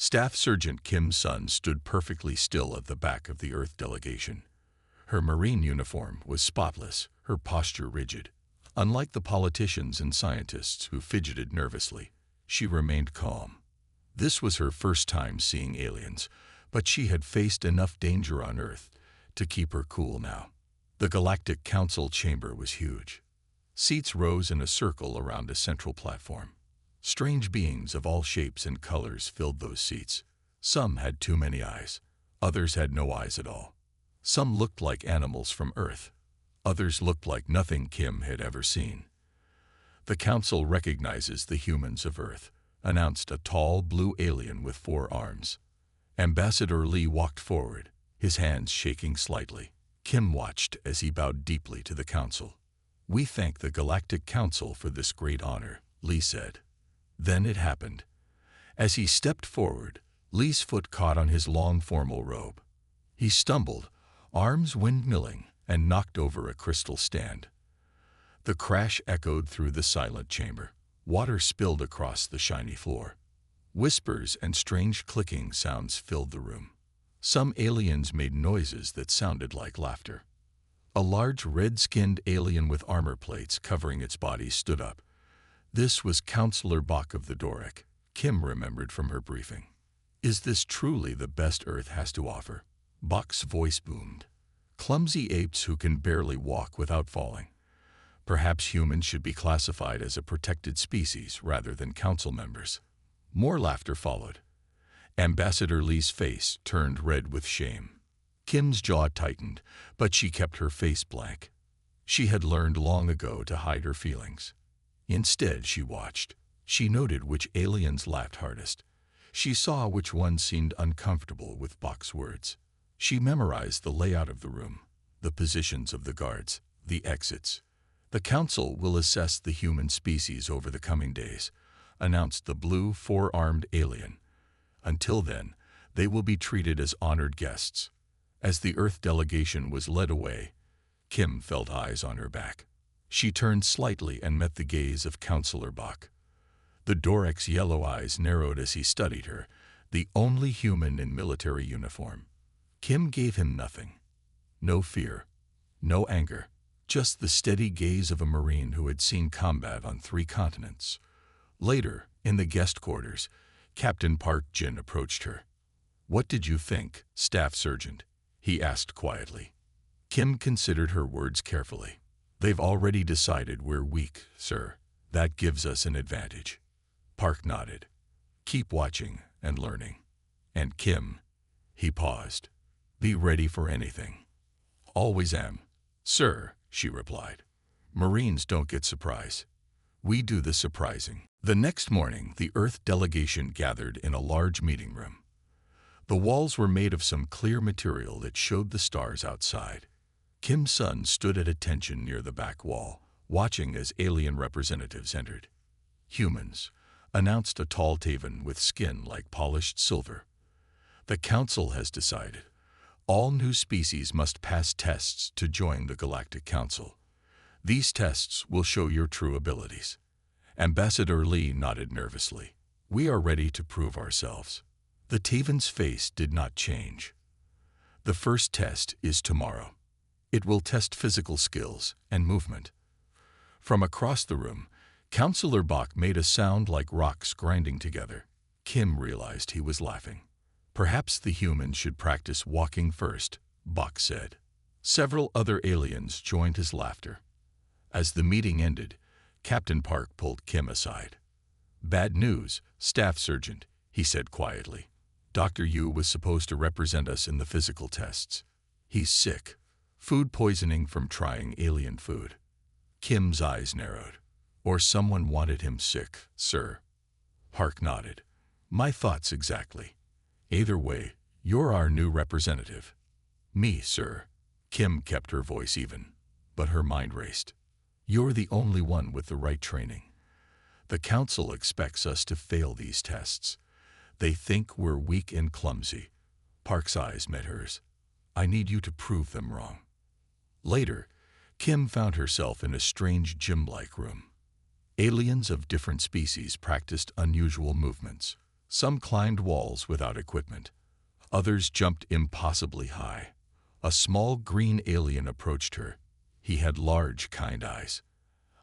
Staff Sergeant Kim Sun stood perfectly still at the back of the Earth delegation. Her Marine uniform was spotless, her posture rigid. Unlike the politicians and scientists who fidgeted nervously, she remained calm. This was her first time seeing aliens, but she had faced enough danger on Earth to keep her cool now. The Galactic Council chamber was huge. Seats rose in a circle around a central platform. Strange beings of all shapes and colors filled those seats. Some had too many eyes. Others had no eyes at all. Some looked like animals from Earth. Others looked like nothing Kim had ever seen. "The Council recognizes the humans of Earth," announced a tall blue alien with 4 arms. Ambassador Lee walked forward, his hands shaking slightly. Kim watched as he bowed deeply to the Council. "We thank the Galactic Council for this great honor," Lee said. Then it happened. As he stepped forward, Lee's foot caught on his long formal robe. He stumbled, arms windmilling, and knocked over a crystal stand. The crash echoed through the silent chamber. Water spilled across the shiny floor. Whispers and strange clicking sounds filled the room. Some aliens made noises that sounded like laughter. A large red-skinned alien with armor plates covering its body stood up. This was Counselor Bach of the Dorek, Kim remembered from her briefing. "Is this truly the best Earth has to offer?" Bach's voice boomed. "Clumsy apes who can barely walk without falling. Perhaps humans should be classified as a protected species rather than council members." More laughter followed. Ambassador Lee's face turned red with shame. Kim's jaw tightened, but she kept her face blank. She had learned long ago to hide her feelings. Instead, she watched. She noted which aliens laughed hardest. She saw which ones seemed uncomfortable with Bach's words. She memorized the layout of the room, the positions of the guards, the exits. "The Council will assess the human species over the coming days," announced the blue 4-armed alien. "Until then, they will be treated as honored guests." As the Earth delegation was led away, Kim felt eyes on her back. She turned slightly and met the gaze of Counselor Bach. The Dorek's yellow eyes narrowed as he studied her, the only human in military uniform. Kim gave him nothing. No fear, no anger, just the steady gaze of a Marine who had seen combat on 3 continents. Later, in the guest quarters, Captain Park Jin approached her. "What did you think, Staff Sergeant?" he asked quietly. Kim considered her words carefully. "They've already decided we're weak, sir. That gives us an advantage." Park nodded. "Keep watching and learning. And Kim," he paused, "be ready for anything." "Always am, sir," she replied. "Marines don't get surprise. We do the surprising." The next morning, the Earth delegation gathered in a large meeting room. The walls were made of some clear material that showed the stars outside. Kim Sun stood at attention near the back wall, watching as alien representatives entered. "Humans," announced a tall Taven with skin like polished silver. "The Council has decided. All new species must pass tests to join the Galactic Council. These tests will show your true abilities." Ambassador Lee nodded nervously. "We are ready to prove ourselves." The Taven's face did not change. "The first test is tomorrow. It will test physical skills and movement." From across the room, Counselor Bach made a sound like rocks grinding together. Kim realized he was laughing. "Perhaps the humans should practice walking first," Bach said. Several other aliens joined his laughter. As the meeting ended, Captain Park pulled Kim aside. "Bad news, Staff Sergeant," he said quietly. "Dr. Yu was supposed to represent us in the physical tests. He's sick. Food poisoning from trying alien food." Kim's eyes narrowed. "Or someone wanted him sick, sir." Park nodded. "My thoughts exactly. Either way, you're our new representative." "Me, sir." Kim kept her voice even, but her mind raced. "You're the only one with the right training. The Council expects us to fail these tests. They think we're weak and clumsy." Park's eyes met hers. "I need you to prove them wrong." Later, Kim found herself in a strange gym-like room. Aliens of different species practiced unusual movements. Some climbed walls without equipment. Others jumped impossibly high. A small green alien approached her. He had large, kind eyes.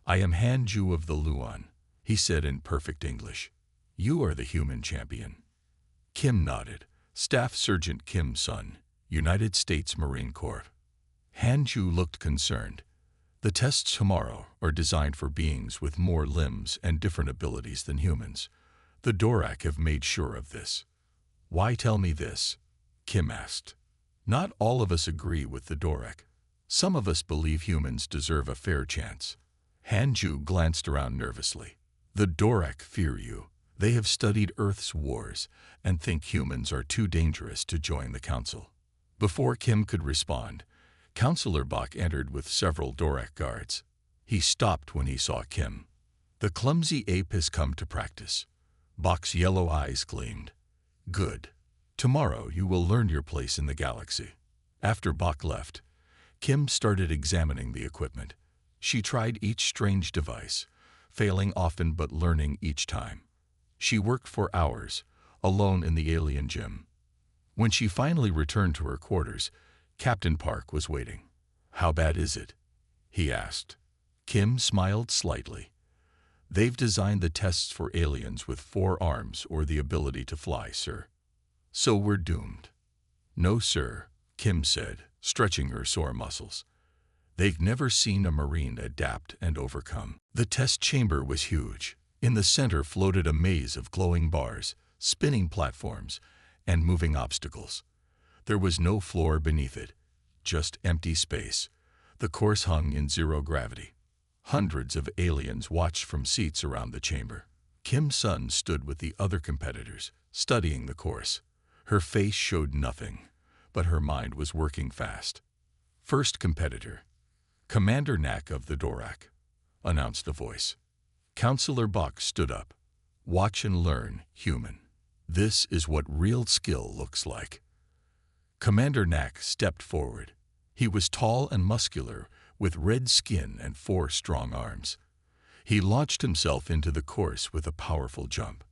"I am Hanju of the Luan," he said in perfect English. "You are the human champion." Kim nodded. "Staff Sergeant Kim Sun, United States Marine Corps." Hanju looked concerned. "The tests tomorrow are designed for beings with more limbs and different abilities than humans. The Dorak have made sure of this." "Why tell me this?" Kim asked. "Not all of us agree with the Dorak. Some of us believe humans deserve a fair chance." Hanju glanced around nervously. "The Dorak fear you. They have studied Earth's wars and think humans are too dangerous to join the Council." Before Kim could respond, Counselor Bach entered with several Dorak guards. He stopped when he saw Kim. "The clumsy ape has come to practice." Bach's yellow eyes gleamed. "Good. Tomorrow you will learn your place in the galaxy." After Bach left, Kim started examining the equipment. She tried each strange device, failing often but learning each time. She worked for hours, alone in the alien gym. When she finally returned to her quarters, Captain Park was waiting. "How bad is it?" he asked. Kim smiled slightly. "They've designed the tests for aliens with 4 arms or the ability to fly, sir." "So we're doomed." "No, sir," Kim said, stretching her sore muscles. "They've never seen a Marine adapt and overcome." The test chamber was huge. In the center floated a maze of glowing bars, spinning platforms, and moving obstacles. There was no floor beneath it, just empty space. The course hung in zero gravity. Hundreds of aliens watched from seats around the chamber. Kim Sun stood with the other competitors, studying the course. Her face showed nothing, but her mind was working fast. "First competitor, Commander Nak of the Dorak," announced a voice. Counselor Bach stood up. "Watch and learn, human. This is what real skill looks like." Commander Nak stepped forward. He was tall and muscular, with red skin and 4 strong arms. He launched himself into the course with a powerful jump.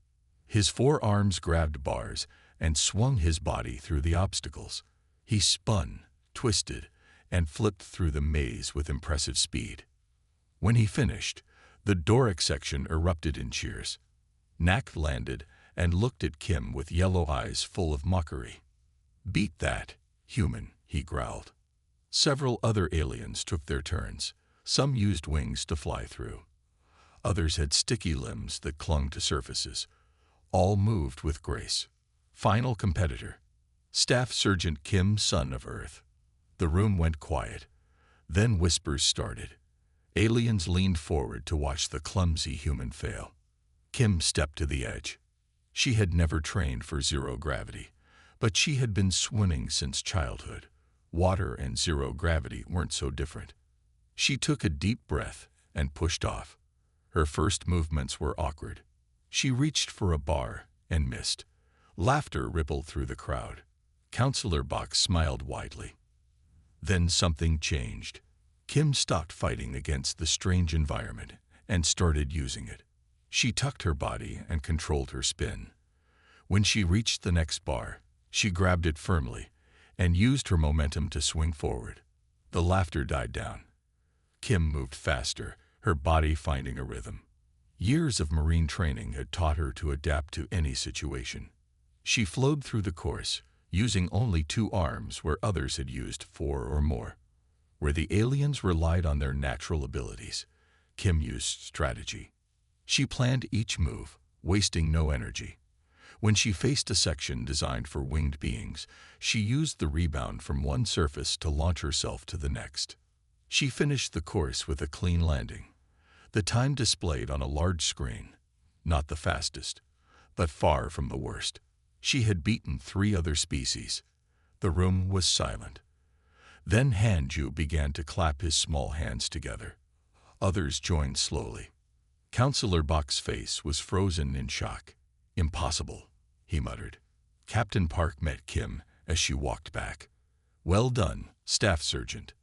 His 4 arms grabbed bars and swung his body through the obstacles. He spun, twisted, and flipped through the maze with impressive speed. When he finished, the Dorak section erupted in cheers. Nak landed and looked at Kim with yellow eyes full of mockery. "Beat that, human," he growled. Several other aliens took their turns. Some used wings to fly through. Others had sticky limbs that clung to surfaces. All moved with grace. Final competitor, Staff Sergeant Kim Sun of Earth. The room went quiet. Then whispers started. Aliens leaned forward to watch the clumsy human fail. Kim stepped to the edge. She had never trained for zero gravity, but she had been swimming since childhood. Water and zero gravity weren't so different. She took a deep breath and pushed off. Her first movements were awkward. She reached for a bar and missed. Laughter rippled through the crowd. Counselor Bach smiled widely. Then something changed. Kim stopped fighting against the strange environment and started using it. She tucked her body and controlled her spin. When she reached the next bar, she grabbed it firmly and used her momentum to swing forward. The laughter died down. Kim moved faster, her body finding a rhythm. Years of Marine training had taught her to adapt to any situation. She flowed through the course, using only 2 arms where others had used 4 or more. Where the aliens relied on their natural abilities, Kim used strategy. She planned each move, wasting no energy. When she faced a section designed for winged beings, she used the rebound from one surface to launch herself to the next. She finished the course with a clean landing. The time displayed on a large screen, not the fastest, but far from the worst. She had beaten 3 other species. The room was silent. Then Hanju began to clap his small hands together. Others joined slowly. Counselor Bach's face was frozen in shock. "Impossible," he muttered. Captain Park met Kim as she walked back. "Well done, Staff Sergeant."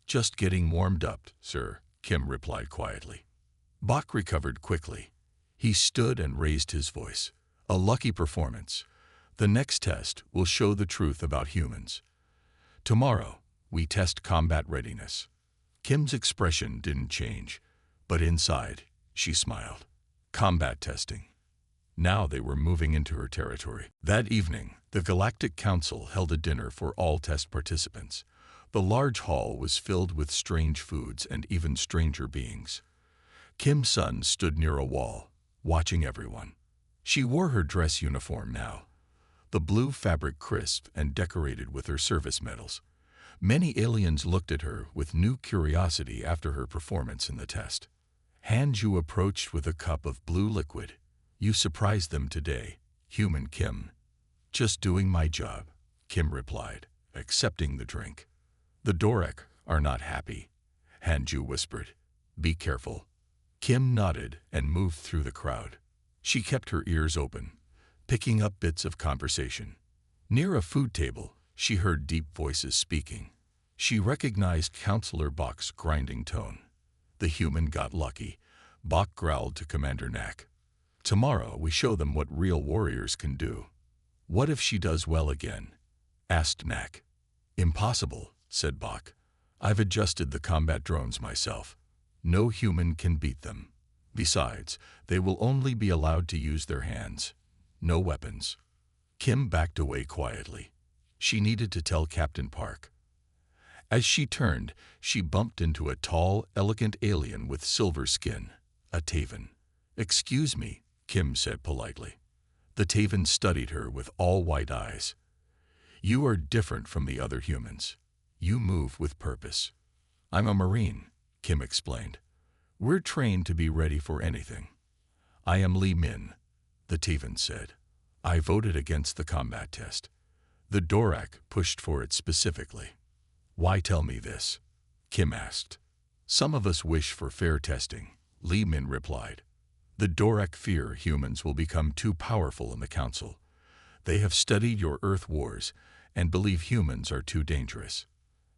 "Just getting warmed up, sir," Kim replied quietly. Bach recovered quickly. He stood and raised his voice. A lucky performance. The next test will show the truth about humans. Tomorrow, we test combat readiness. Kim's expression didn't change, but inside, she smiled. Combat testing. Now they were moving into her territory. That evening, the Galactic Council held a dinner for all test participants. The large hall was filled with strange foods and even stranger beings. Kim's son stood near a wall, watching everyone. She wore her dress uniform now, the blue fabric crisp and decorated with her service medals. Many aliens looked at her with new curiosity after her performance in the test. Hanju approached with a cup of blue liquid. You surprised them today, human Kim. Just doing my job, Kim replied, accepting the drink. The Dorek are not happy, Hanju whispered. Be careful. Kim nodded and moved through the crowd. She kept her ears open, picking up bits of conversation. Near a food table, she heard deep voices speaking. She recognized Counselor Bach's grinding tone. The human got lucky. Bach growled to Commander Knack. Tomorrow we show them what real warriors can do. What if she does well again? Asked Knack. Impossible, said Bach. I've adjusted the combat drones myself. No human can beat them. Besides, they will only be allowed to use their hands. No weapons. Kim backed away quietly. She needed to tell Captain Park. As she turned, she bumped into a tall, elegant alien with silver skin, a Taven. Excuse me, Kim said politely. The Taven studied her with all white eyes. You are different from the other humans. You move with purpose. I'm a Marine, Kim explained. We're trained to be ready for anything. I am Li Min, the Taven said. I voted against the combat test. The Dorak pushed for it specifically. Why tell me this? Kim asked. Some of us wish for fair testing, Li Min replied. The Dorak fear humans will become too powerful in the Council. They have studied your Earth wars and believe humans are too dangerous.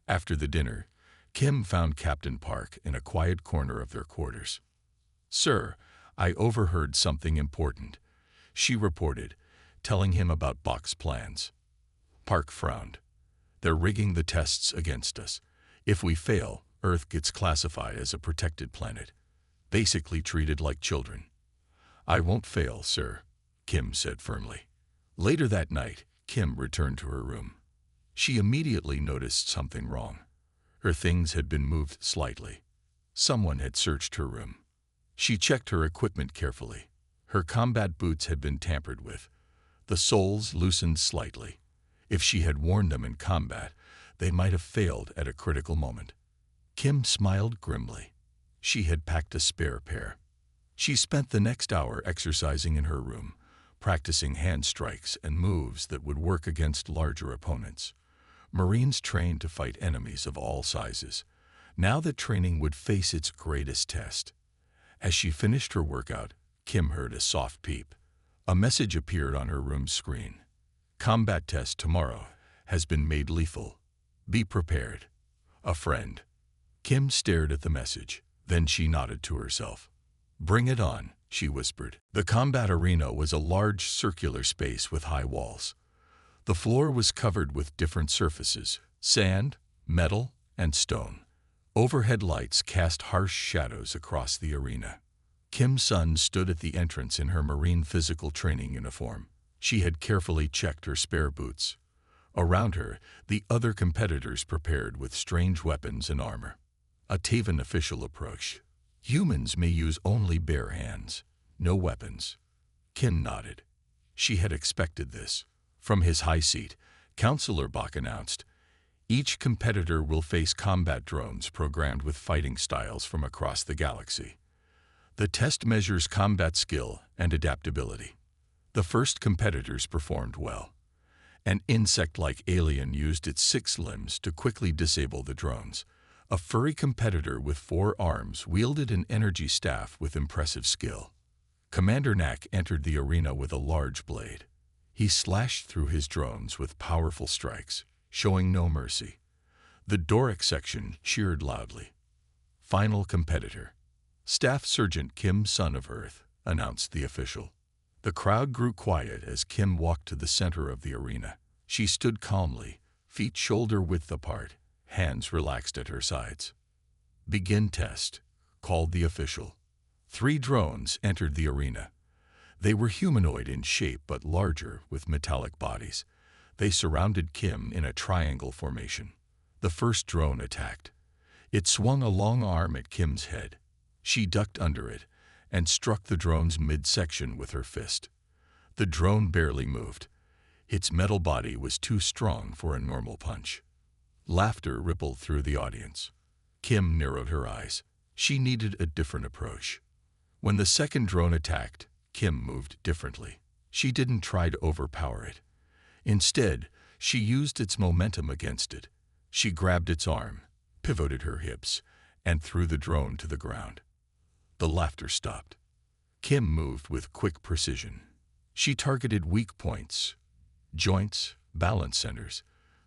After the dinner, Kim found Captain Park in a quiet corner of their quarters. Sir, I overheard something important, she reported, telling him about Bach's plans. Park frowned. They're rigging the tests against us. If we fail, Earth gets classified as a protected planet, basically treated like children. I won't fail, sir, Kim said firmly. Later that night, Kim returned to her room. She immediately noticed something wrong. Her things had been moved slightly. Someone had searched her room. She checked her equipment carefully. Her combat boots had been tampered with. The soles loosened slightly. If she had worn them in combat, they might have failed at a critical moment. Kim smiled grimly. She had packed a spare pair. She spent the next hour exercising in her room, practicing hand strikes and moves that would work against larger opponents. Marines trained to fight enemies of all sizes. Now that training would face its greatest test. As she finished her workout, Kim heard a soft peep. A message appeared on her room's screen. Combat test tomorrow has been made lethal. Be prepared. A friend. Kim stared at the message. Then she nodded to herself. Bring it on, she whispered. The combat arena was a large circular space with high walls. The floor was covered with different surfaces, sand, metal, and stone. Overhead lights cast harsh shadows across the arena. Kim Sun stood at the entrance in her Marine physical training uniform. She had carefully checked her spare boots. Around her, the other competitors prepared with strange weapons and armor. A Taven official approached. Humans may use only bare hands, no weapons. Kim nodded. She had expected this. From his high seat, Counselor Bach announced, each competitor will face combat drones programmed with fighting styles from across the galaxy. The test measures combat skill and adaptability. The first competitors performed well. An insect-like alien used its 6 limbs to quickly disable the drones. A furry competitor with 4 arms wielded an energy staff with impressive skill. Commander Knack entered the arena with a large blade. He slashed through his drones with powerful strikes, showing no mercy. The Doric section cheered loudly. Final competitor. Staff Sergeant Kim, Son of Earth, announced the official. The crowd grew quiet as Kim walked to the center of the arena. She stood calmly, feet shoulder-width apart, hands relaxed at her sides. "Begin test," called the official. 3 drones entered the arena. They were humanoid in shape but larger, with metallic bodies. They surrounded Kim in a triangle formation. The first drone attacked. It swung a long arm at Kim's head. She ducked under it and struck the drone's midsection with her fist. The drone barely moved. Its metal body was too strong for a normal punch. Laughter rippled through the audience. Kim narrowed her eyes. She needed a different approach. When the second drone attacked, Kim moved differently. She didn't try to overpower it. Instead, she used its momentum against it. She grabbed its arm, pivoted her hips, and threw the drone to the ground. The laughter stopped. Kim moved with quick precision. She targeted weak points, joints, balance centers,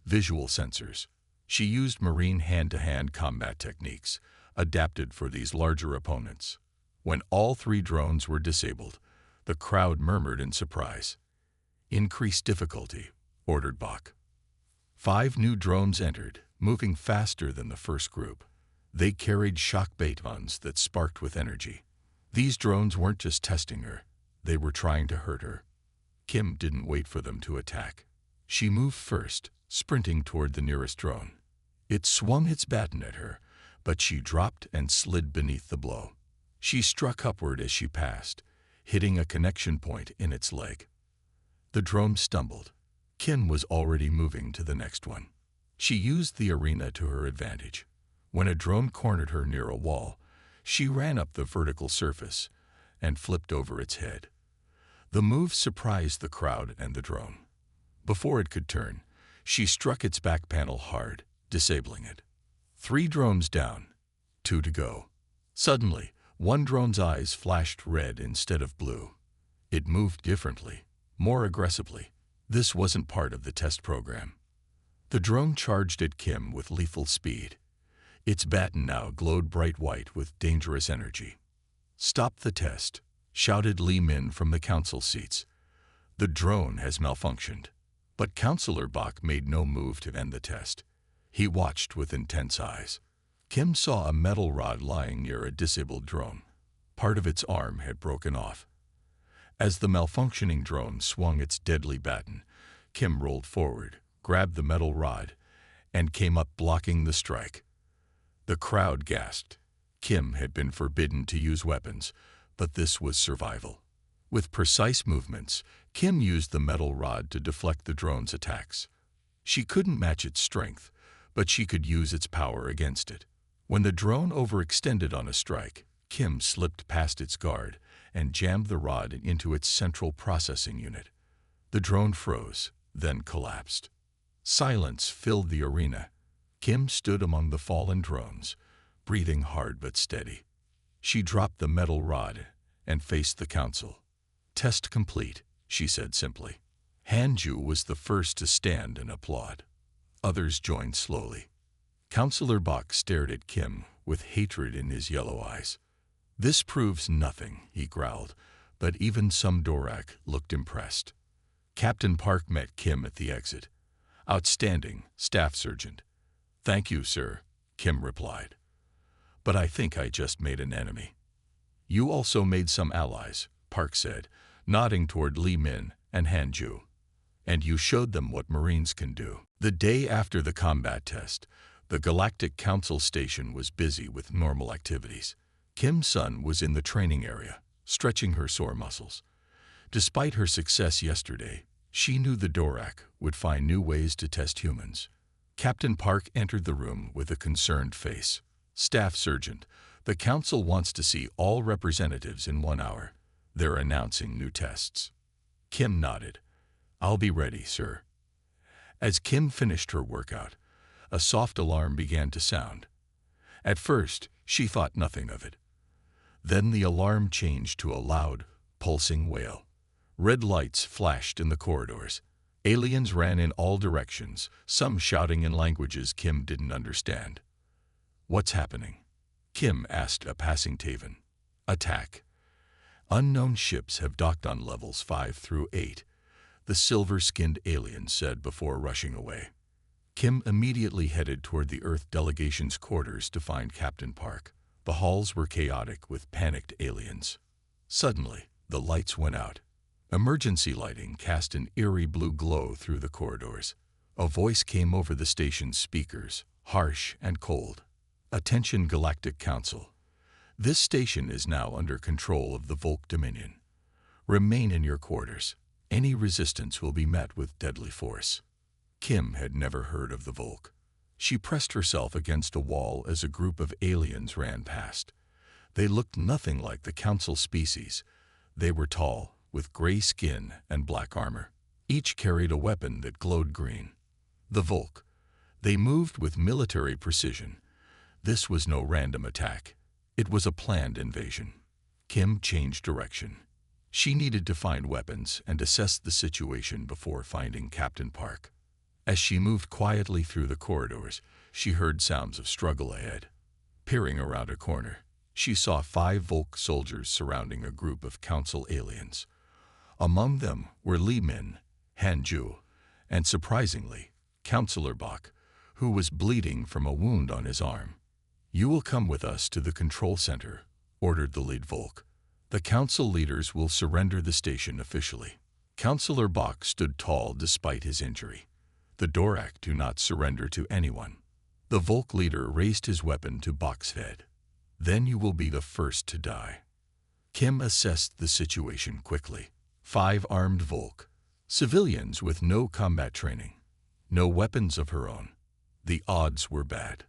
visual sensors. She used marine hand-to-hand combat techniques, adapted for these larger opponents. When all 3 drones were disabled, the crowd murmured in surprise. "Increase difficulty," ordered Bach. 5 new drones entered, moving faster than the first group. They carried shock batons that sparked with energy. These drones weren't just testing her, they were trying to hurt her. Kim didn't wait for them to attack. She moved first, sprinting toward the nearest drone. It swung its baton at her, but she dropped and slid beneath the blow. She struck upward as she passed, hitting a connection point in its leg. The drone stumbled. Kim was already moving to the next one. She used the arena to her advantage. When a drone cornered her near a wall, she ran up the vertical surface and flipped over its head. The move surprised the crowd and the drone. Before it could turn, she struck its back panel hard, disabling it. 3 drones down, 2 to go. Suddenly, one drone's eyes flashed red instead of blue. It moved differently, more aggressively. This wasn't part of the test program. The drone charged at Kim with lethal speed. Its baton now glowed bright white with dangerous energy. "Stop the test," shouted Li Min from the council seats. "The drone has malfunctioned." But Councillor Bach made no move to end the test. He watched with intense eyes. Kim saw a metal rod lying near a disabled drone. Part of its arm had broken off. As the malfunctioning drone swung its deadly baton, Kim rolled forward, grabbed the metal rod, and came up blocking the strike. The crowd gasped. Kim had been forbidden to use weapons, but this was survival. With precise movements, Kim used the metal rod to deflect the drone's attacks. She couldn't match its strength, but she could use its power against it. When the drone overextended on a strike, Kim slipped past its guard and jammed the rod into its central processing unit. The drone froze, then collapsed. Silence filled the arena. Kim stood among the fallen drones, breathing hard but steady. She dropped the metal rod and faced the council. "Test complete," she said simply. Hanju was the first to stand and applaud. Others joined slowly. Councillor Bach stared at Kim with hatred in his yellow eyes. "This proves nothing," he growled, but even some Dorak looked impressed. Captain Park met Kim at the exit. "Outstanding, Staff Sergeant." "Thank you, sir," Kim replied. "But I think I just made an enemy." "You also made some allies," Park said, nodding toward Li Min and Hanju. "And you showed them what Marines can do." The day after the combat test, the Galactic Council station was busy with normal activities. Kim Sun was in the training area, stretching her sore muscles. Despite her success yesterday, she knew the Dorak would find new ways to test humans. Captain Park entered the room with a concerned face. "Staff Sergeant, the Council wants to see all representatives in 1 hour. They're announcing new tests." Kim nodded. "I'll be ready, sir." As Kim finished her workout, a soft alarm began to sound. At first, she thought nothing of it. Then the alarm changed to a loud, pulsing wail. Red lights flashed in the corridors. Aliens ran in all directions, some shouting in languages Kim didn't understand. "What's happening?" Kim asked a passing Taven. "Attack." Unknown ships have docked on levels 5 through 8, the silver-skinned alien said before rushing away. Kim immediately headed toward the Earth delegation's quarters to find Captain Park. The halls were chaotic with panicked aliens. Suddenly, the lights went out. Emergency lighting cast an eerie blue glow through the corridors. A voice came over the station's speakers, harsh and cold. "Attention, Galactic Council. This station is now under control of the Volk Dominion. Remain in your quarters. Any resistance will be met with deadly force." Kim had never heard of the Volk. She pressed herself against a wall as a group of aliens ran past. They looked nothing like the Council species. They were tall, with gray skin and black armor. Each carried a weapon that glowed green. The Volk. They moved with military precision. This was no random attack. It was a planned invasion. Kim changed direction. She needed to find weapons and assess the situation before finding Captain Park. As she moved quietly through the corridors, she heard sounds of struggle ahead. Peering around a corner, she saw 5 Volk soldiers surrounding a group of Council aliens. Among them were Li Min, Han Ju, and surprisingly, Counselor Bach, who was bleeding from a wound on his arm. "You will come with us to the control center," ordered the lead Volk. "The Council leaders will surrender the station officially." Counselor Bach stood tall despite his injury. "The Dorak do not surrender to anyone." The Volk leader raised his weapon to Bach's head. "Then you will be the first to die." Kim assessed the situation quickly. 5 armed Volk, civilians with no combat training, no weapons of her own. The odds were bad.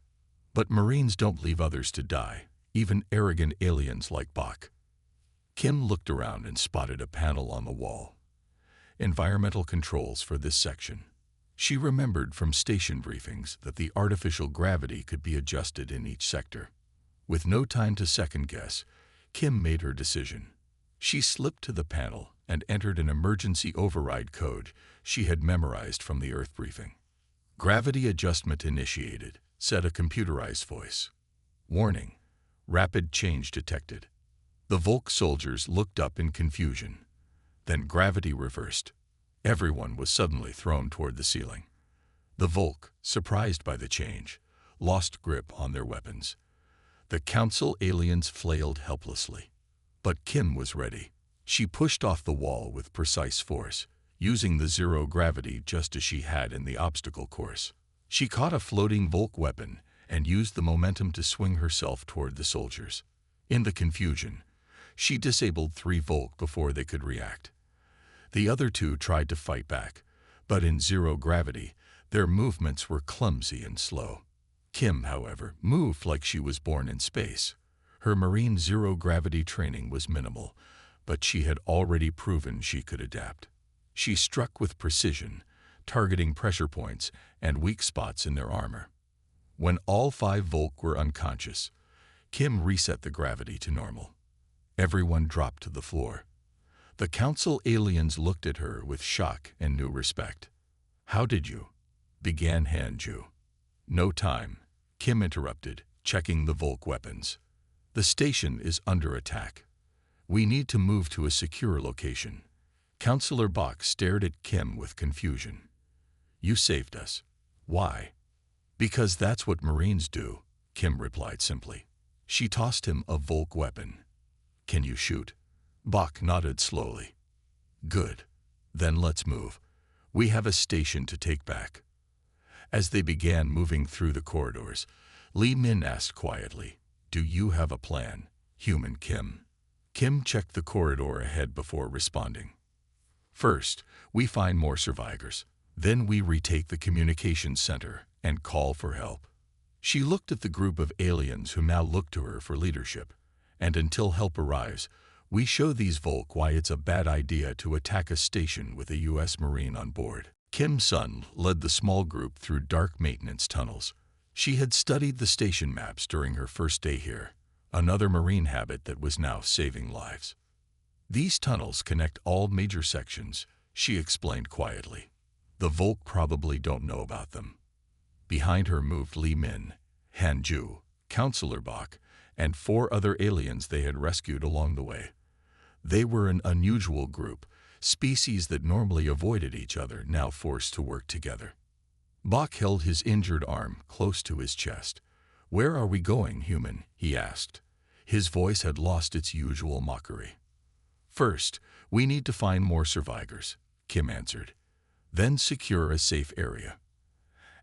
But Marines don't leave others to die, even arrogant aliens like Bach. Kim looked around and spotted a panel on the wall. Environmental controls for this section. She remembered from station briefings that the artificial gravity could be adjusted in each sector. With no time to second-guess, Kim made her decision. She slipped to the panel and entered an emergency override code she had memorized from the Earth briefing. "Gravity adjustment initiated," said a computerized voice. "Warning, rapid change detected." The Volk soldiers looked up in confusion. Then gravity reversed. Everyone was suddenly thrown toward the ceiling. The Volk, surprised by the change, lost grip on their weapons. The Council aliens flailed helplessly. But Kim was ready. She pushed off the wall with precise force, using the zero gravity just as she had in the obstacle course. She caught a floating Volk weapon and used the momentum to swing herself toward the soldiers. In the confusion, she disabled 3 Volk before they could react. The other 2 tried to fight back, but in zero gravity, their movements were clumsy and slow. Kim, however, moved like she was born in space. Her marine zero-gravity training was minimal, but she had already proven she could adapt. She struck with precision, targeting pressure points and weak spots in their armor. When all 5 Volk were unconscious, Kim reset the gravity to normal. Everyone dropped to the floor. The Council aliens looked at her with shock and new respect. "How did you?" began Han Ju. "No time," Kim interrupted, checking the Volk weapons. "The station is under attack. We need to move to a secure location." Counselor Bach stared at Kim with confusion. "You saved us. Why?" "Because that's what Marines do," Kim replied simply. She tossed him a Volk weapon. "Can you shoot?" Bach nodded slowly. "Good. Then let's move. We have a station to take back." As they began moving through the corridors, Li Min asked quietly, "Do you have a plan, human Kim?" Kim checked the corridor ahead before responding. "First, we find more survivors. Then we retake the communications center and call for help." She looked at the group of aliens who now looked to her for leadership. "And until help arrives, we show these Volk why it's a bad idea to attack a station with a U.S. Marine on board." Kim Sun led the small group through dark maintenance tunnels. She had studied the station maps during her first day here, another Marine habit that was now saving lives. "These tunnels connect all major sections," she explained quietly. "The Volk probably don't know about them." Behind her moved Li Min, Han Ju, Counselor Bach, and 4 other aliens they had rescued along the way. They were an unusual group, species that normally avoided each other, now forced to work together. Bach held his injured arm close to his chest. "Where are we going, human?" he asked. His voice had lost its usual mockery. "First, we need to find more survivors," Kim answered. "Then secure a safe area.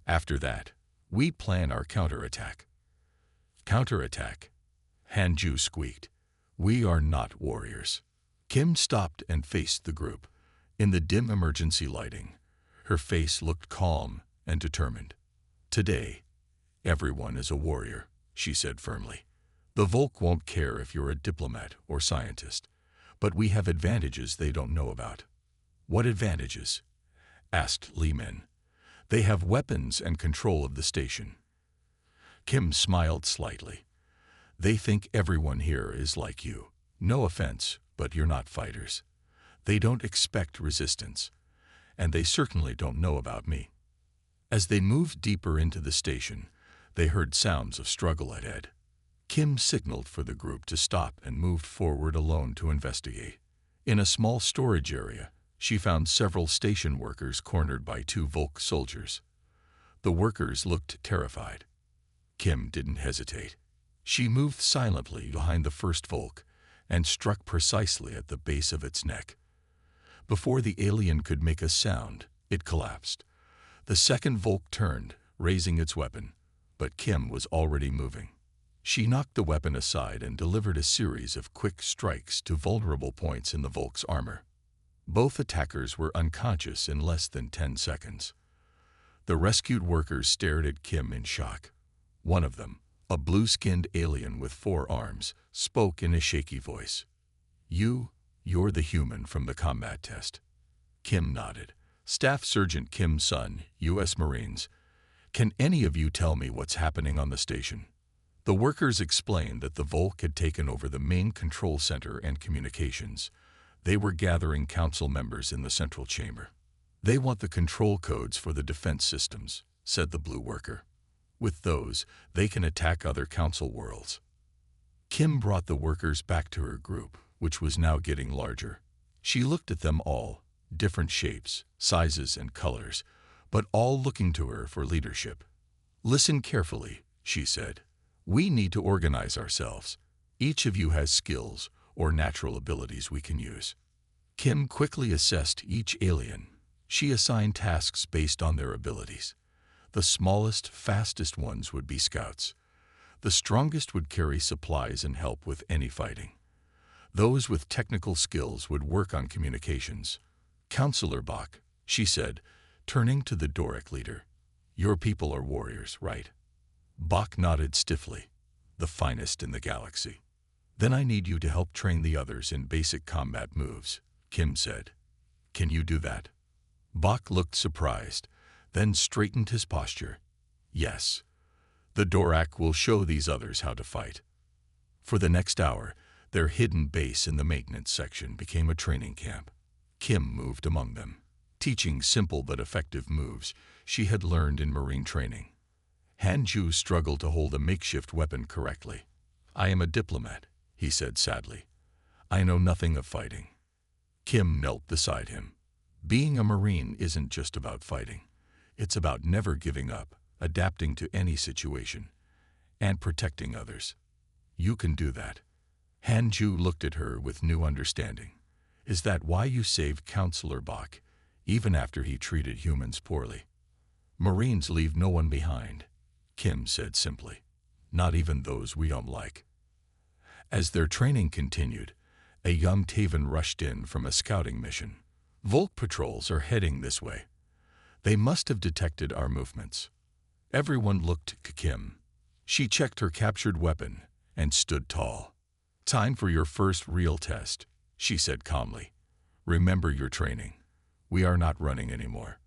After that, we plan our counterattack." "Counterattack?" Hanju squeaked. "We are not warriors." Kim stopped and faced the group. In the dim emergency lighting, her face looked calm and determined. "Today, everyone is a warrior," she said firmly. "The Volk won't care if you're a diplomat or scientist, but we have advantages they don't know about." "What advantages?" asked Li Min. "They have weapons and control of the station." Kim smiled slightly. "They think everyone here is like you. No offense, but you're not fighters. They don't expect resistance, and they certainly don't know about me." As they moved deeper into the station, they heard sounds of struggle ahead. Kim signaled for the group to stop and moved forward alone to investigate. In a small storage area, she found several station workers cornered by 2 Volk soldiers. The workers looked terrified. Kim didn't hesitate. She moved silently behind the first Volk and struck precisely at the base of its neck. Before the alien could make a sound, it collapsed. The second Volk turned, raising its weapon, but Kim was already moving. She knocked the weapon aside and delivered a series of quick strikes to vulnerable points in the Volk's armor. Both attackers were unconscious in less than 10 seconds. The rescued workers stared at Kim in shock. One of them, a blue-skinned alien with 4 arms, spoke in a shaky voice. You're the human from the combat test." Kim nodded. "Staff Sergeant Kim Sun, U.S. Marines. Can any of you tell me what's happening on the station?" The workers explained that the Volk had taken over the main control center and communications. They were gathering council members in the central chamber. "They want the control codes for the defense systems," said the blue worker. "With those, they can attack other council worlds." Kim brought the workers back to her group, which was now getting larger. She looked at them all, different shapes, sizes, and colors, but all looking to her for leadership. "Listen carefully," she said. "We need to organize ourselves. Each of you has skills or natural abilities we can use." Kim quickly assessed each alien. She assigned tasks based on their abilities. The smallest, fastest ones would be scouts. The strongest would carry supplies and help with any fighting. Those with technical skills would work on communications. "Counselor Bach," she said, turning to the Doric leader. "Your people are warriors, right?" Bach nodded stiffly. "The finest in the galaxy." "Then I need you to help train the others in basic combat moves," Kim said. "Can you do that?" Bach looked surprised, then straightened his posture. "Yes. The Doric will show these others how to fight." For the next hour, their hidden base in the maintenance section became a training camp. Kim moved among them, teaching simple but effective moves she had learned in Marine training. Hanju struggled to hold a makeshift weapon correctly. "I am a diplomat," he said sadly. "I know nothing of fighting." Kim knelt beside him. "Being a Marine isn't just about fighting. It's about never giving up, adapting to any situation, and protecting others. You can do that." Hanju looked at her with new understanding. "Is that why you saved Counselor Bach, even after he treated humans poorly?" "Marines leave no one behind," Kim said simply. "Not even those we don't like." As their training continued, a young Taven rushed in from a scouting mission. "Volk patrols are heading this way. They must have detected our movements." Everyone looked to Kim. She checked her captured weapon and stood tall. "Time for your first real test," she said calmly. "Remember your training. We are not running anymore.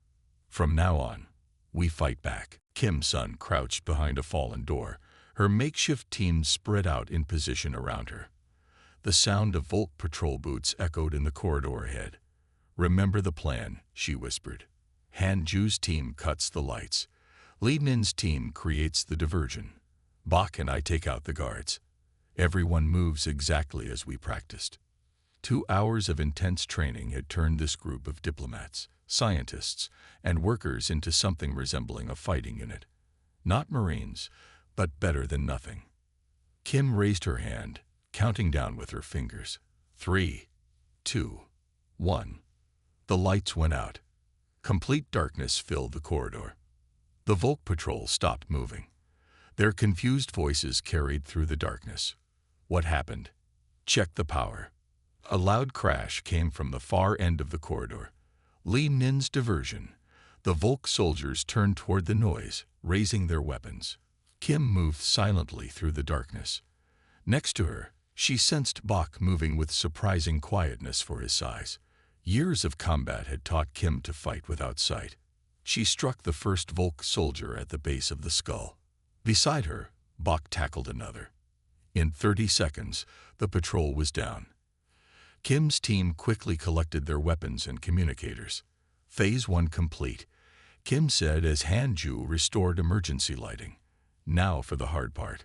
From now on, we fight back." Kim Sun crouched behind a fallen door, her makeshift team spread out in position around her. The sound of Volk patrol boots echoed in the corridor ahead. "Remember the plan," she whispered. "Hanju's team cuts the lights. Li Min's team creates the diversion. Bach and I take out the guards. Everyone moves exactly as we practiced." 2 hours of intense training had turned this group of diplomats, scientists, and workers into something resembling a fighting unit. Not Marines, but better than nothing. Kim raised her hand, counting down with her fingers. 3, 2, 1. The lights went out. Complete darkness filled the corridor. The Volk patrol stopped moving. Their confused voices carried through the darkness. What happened? Check the power. A loud crash came from the far end of the corridor. Li Nin's diversion. The Volk soldiers turned toward the noise, raising their weapons. Kim moved silently through the darkness. Next to her, she sensed Bach moving with surprising quietness for his size. Years of combat had taught Kim to fight without sight. She struck the first Volk soldier at the base of the skull. Beside her, Bach tackled another. In 30 seconds, the patrol was down. Kim's team quickly collected their weapons and communicators. Phase 1 complete, Kim said as Hanju restored emergency lighting. Now for the hard part.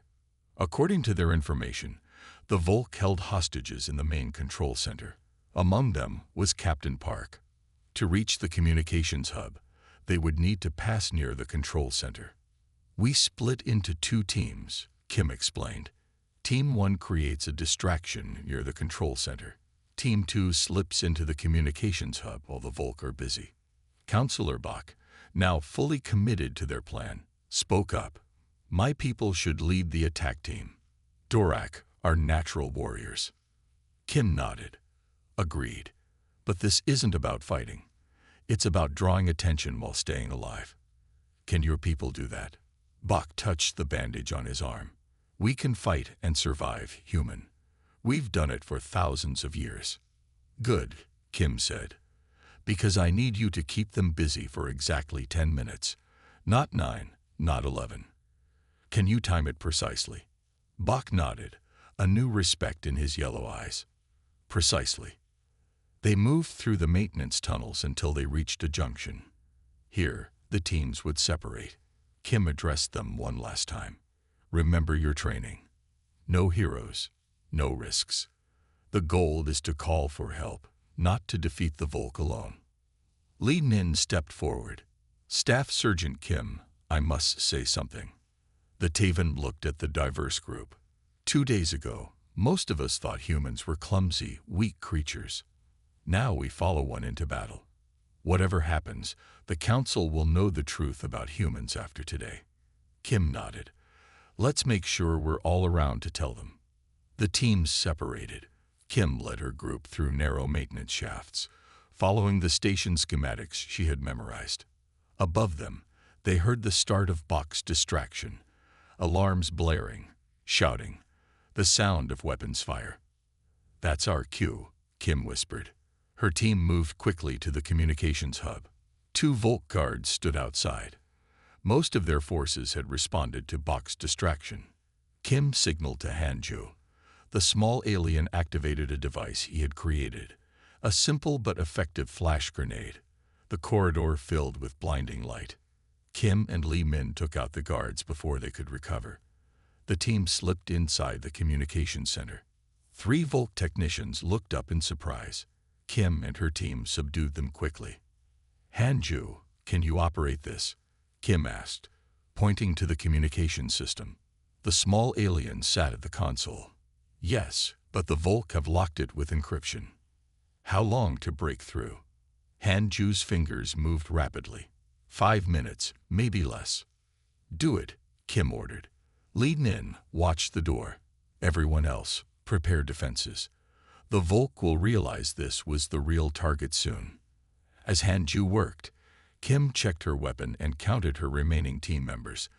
According to their information, the Volk held hostages in the main control center. Among them was Captain Park. To reach the communications hub, they would need to pass near the control center. We split into 2 teams, Kim explained. Team 1 creates a distraction near the control center. Team 2 slips into the communications hub while the Volk are busy. Counselor Bach, now fully committed to their plan, spoke up. My people should lead the attack team. Dorak are natural warriors. Kim nodded. Agreed. But this isn't about fighting. It's about drawing attention while staying alive. Can your people do that? Bach touched the bandage on his arm. We can fight and survive, human. We've done it for thousands of years. Good, Kim said. Because I need you to keep them busy for exactly 10 minutes. Not 9, not 11. Can you time it precisely? Bach nodded, a new respect in his yellow eyes. Precisely. They moved through the maintenance tunnels until they reached a junction. Here, the teams would separate. Kim addressed them one last time. Remember your training. No heroes, no risks. The goal is to call for help, not to defeat the Volk alone. Li Nin stepped forward. Staff Sergeant Kim, I must say something. The Taven looked at the diverse group. 2 days ago, most of us thought humans were clumsy, weak creatures. Now we follow one into battle. Whatever happens, the Council will know the truth about humans after today. Kim nodded. Let's make sure we're all around to tell them. The teams separated. Kim led her group through narrow maintenance shafts, following the station schematics she had memorized. Above them, they heard the start of Bach's distraction. Alarms blaring, shouting, the sound of weapons fire. That's our cue, Kim whispered. Her team moved quickly to the communications hub. 2 Volk guards stood outside. Most of their forces had responded to Bach's distraction. Kim signaled to Hanju. The small alien activated a device he had created, a simple but effective flash grenade. The corridor filled with blinding light. Kim and Li Min took out the guards before they could recover. The team slipped inside the communications center. 3 Volk technicians looked up in surprise. Kim and her team subdued them quickly. Hanju, can you operate this? Kim asked, pointing to the communication system. The small alien sat at the console. Yes, but the Volk have locked it with encryption. How long to break through? Hanju's fingers moved rapidly. 5 minutes, maybe less. Do it, Kim ordered. Li Nin watched the door. Everyone else, prepare defenses. The Volk will realize this was the real target soon. As Hanju worked, Kim checked her weapon and counted her remaining team members.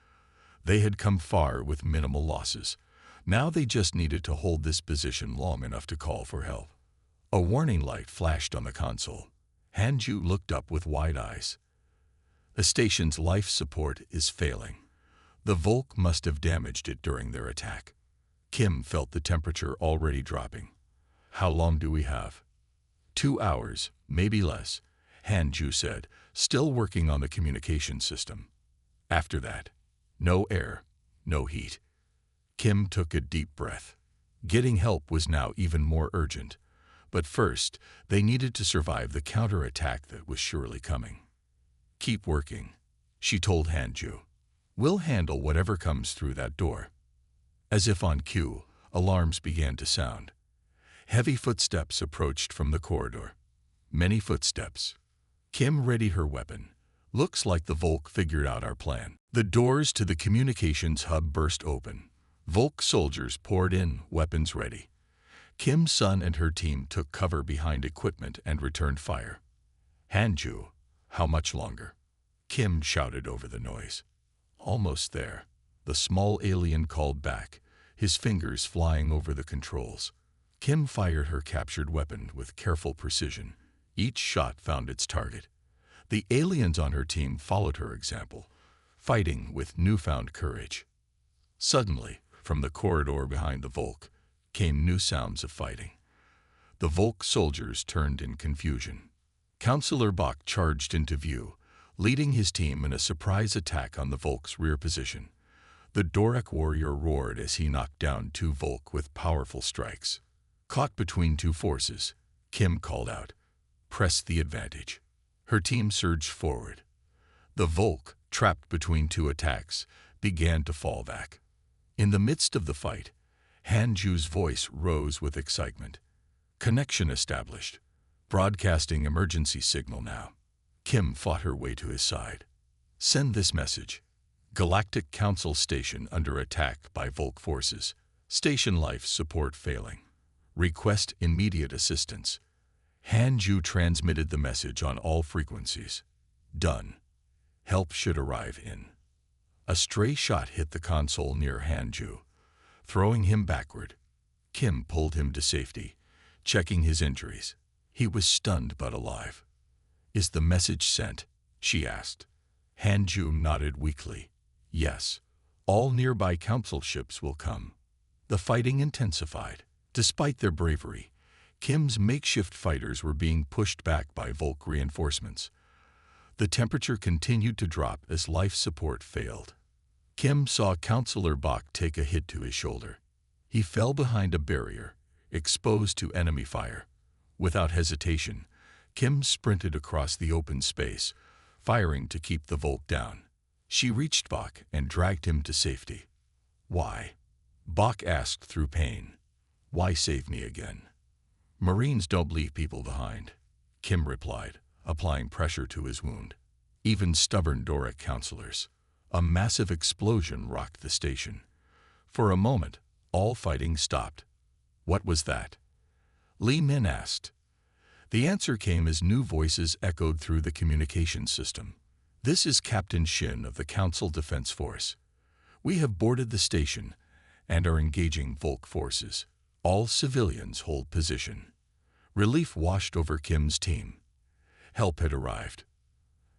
They had come far with minimal losses. Now they just needed to hold this position long enough to call for help. A warning light flashed on the console. Hanju looked up with wide eyes. The station's life support is failing. The Volk must have damaged it during their attack. Kim felt the temperature already dropping. How long do we have? 2 hours, maybe less, Hanju said, still working on the communication system. After that, no air, no heat. Kim took a deep breath. Getting help was now even more urgent. But first, they needed to survive the counterattack that was surely coming. "Keep working," she told Hanju. "We'll handle whatever comes through that door." As if on cue, alarms began to sound. Heavy footsteps approached from the corridor. Many footsteps. Kim readied her weapon. "Looks like the Volk figured out our plan." The doors to the communications hub burst open. Volk soldiers poured in, weapons ready. Kim's son and her team took cover behind equipment and returned fire. "Hanju, how much longer?" Kim shouted over the noise. "Almost there," the small alien called back, his fingers flying over the controls. Kim fired her captured weapon with careful precision. Each shot found its target. The aliens on her team followed her example, fighting with newfound courage. Suddenly, from the corridor behind the Volk, came new sounds of fighting. The Volk soldiers turned in confusion. Counselor Bach charged into view, leading his team in a surprise attack on the Volk's rear position. The Doric warrior roared as he knocked down two Volk with powerful strikes. Caught between two forces, Kim called out, "Press the advantage." Her team surged forward. The Volk, trapped between two attacks, began to fall back. In the midst of the fight, Hanju's voice rose with excitement. "Connection established. Broadcasting emergency signal now." Kim fought her way to his side. "Send this message. Galactic Council Station under attack by Volk forces. Station life support failing. Request immediate assistance." Hanju transmitted the message on all frequencies. "Done. Help should arrive in." A stray shot hit the console near Hanju, throwing him backward. Kim pulled him to safety, checking his injuries. He was stunned but alive. "Is the message sent?" she asked. Hanju nodded weakly. "Yes. All nearby council ships will come." The fighting intensified. Despite their bravery, Kim's makeshift fighters were being pushed back by Volk reinforcements. The temperature continued to drop as life support failed. Kim saw Counselor Bach take a hit to his shoulder. He fell behind a barrier, exposed to enemy fire. Without hesitation, Kim sprinted across the open space, firing to keep the Volk down. She reached Bach and dragged him to safety. "Why?" Bach asked through pain. "Why save me again?" "Marines don't leave people behind," Kim replied, applying pressure to his wound. Even stubborn Doric counselors. A massive explosion rocked the station. For a moment, all fighting stopped. "What was that?" Li Min asked. The answer came as new voices echoed through the communications system. "This is Captain Shin of the Council Defense Force. We have boarded the station and are engaging Volk forces. All civilians hold position." Relief washed over Kim's team. Help had arrived.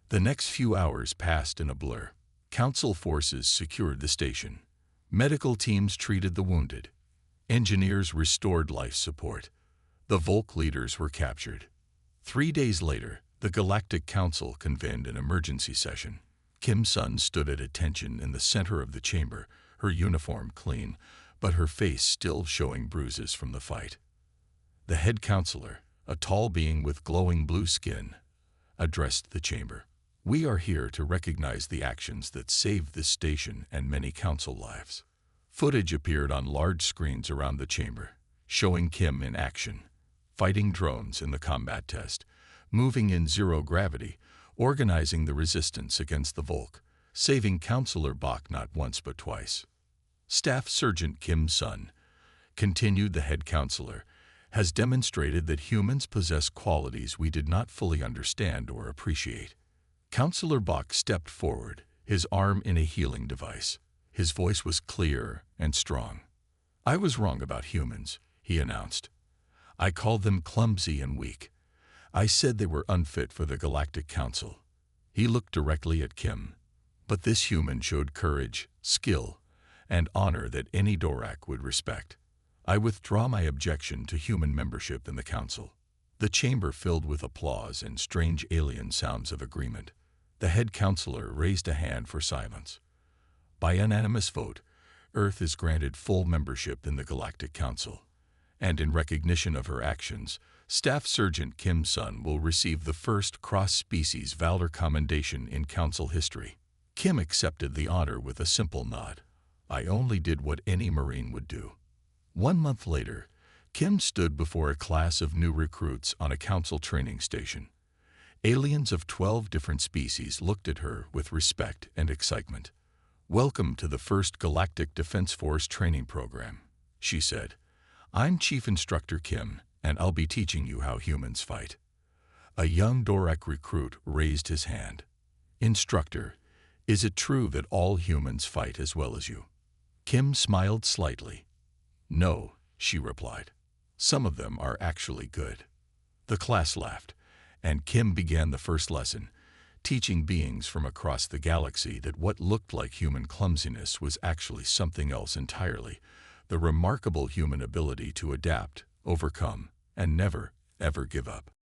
The next few hours passed in a blur. Council forces secured the station. Medical teams treated the wounded. Engineers restored life support. The Volk leaders were captured. 3 days later, the Galactic Council convened an emergency session. Kim's son stood at attention in the center of the chamber, her uniform clean, but her face still showing bruises from the fight. The head counselor, a tall being with glowing blue skin, addressed the chamber. "We are here to recognize the actions that saved this station and many council lives." Footage appeared on large screens around the chamber, showing Kim in action, fighting drones in the combat test, moving in zero gravity, organizing the resistance against the Volk, saving Counselor Bach not once but twice. "Staff Sergeant Kim's son," continued the head counselor, "has demonstrated that humans possess qualities we did not fully understand or appreciate." Counselor Bach stepped forward, his arm in a healing device. His voice was clear and strong. "I was wrong about humans," he announced. "I called them clumsy and weak. I said they were unfit for the Galactic Council." He looked directly at Kim. "But this human showed courage, skill, and honor that any Doric would respect. I withdraw my objection to human membership in the Council." The chamber filled with applause and strange alien sounds of agreement. The head counselor raised a hand for silence. "By unanimous vote, Earth is granted full membership in the Galactic Council, and in recognition of her actions, Staff Sergeant Kim's son will receive the first cross-species Valor Commendation in Council history. Kim accepted the honor with a simple nod. I only did what any Marine would do. 1 month later, Kim stood before a class of new recruits on a Council training station. Aliens of 12 different species looked at her with respect and excitement. "Welcome to the first Galactic Defense Force training program," she said. "I'm Chief Instructor Kim, and I'll be teaching you how humans fight." A young Dorek recruit raised his hand. "Instructor, is it true that all humans fight as well as you?" Kim smiled slightly. "No," she replied. "Some of them are actually good." The class laughed, and Kim began the first lesson, teaching beings from across the galaxy that what looked like human clumsiness was actually something else entirely: the remarkable human ability to adapt, overcome, and never, ever give up.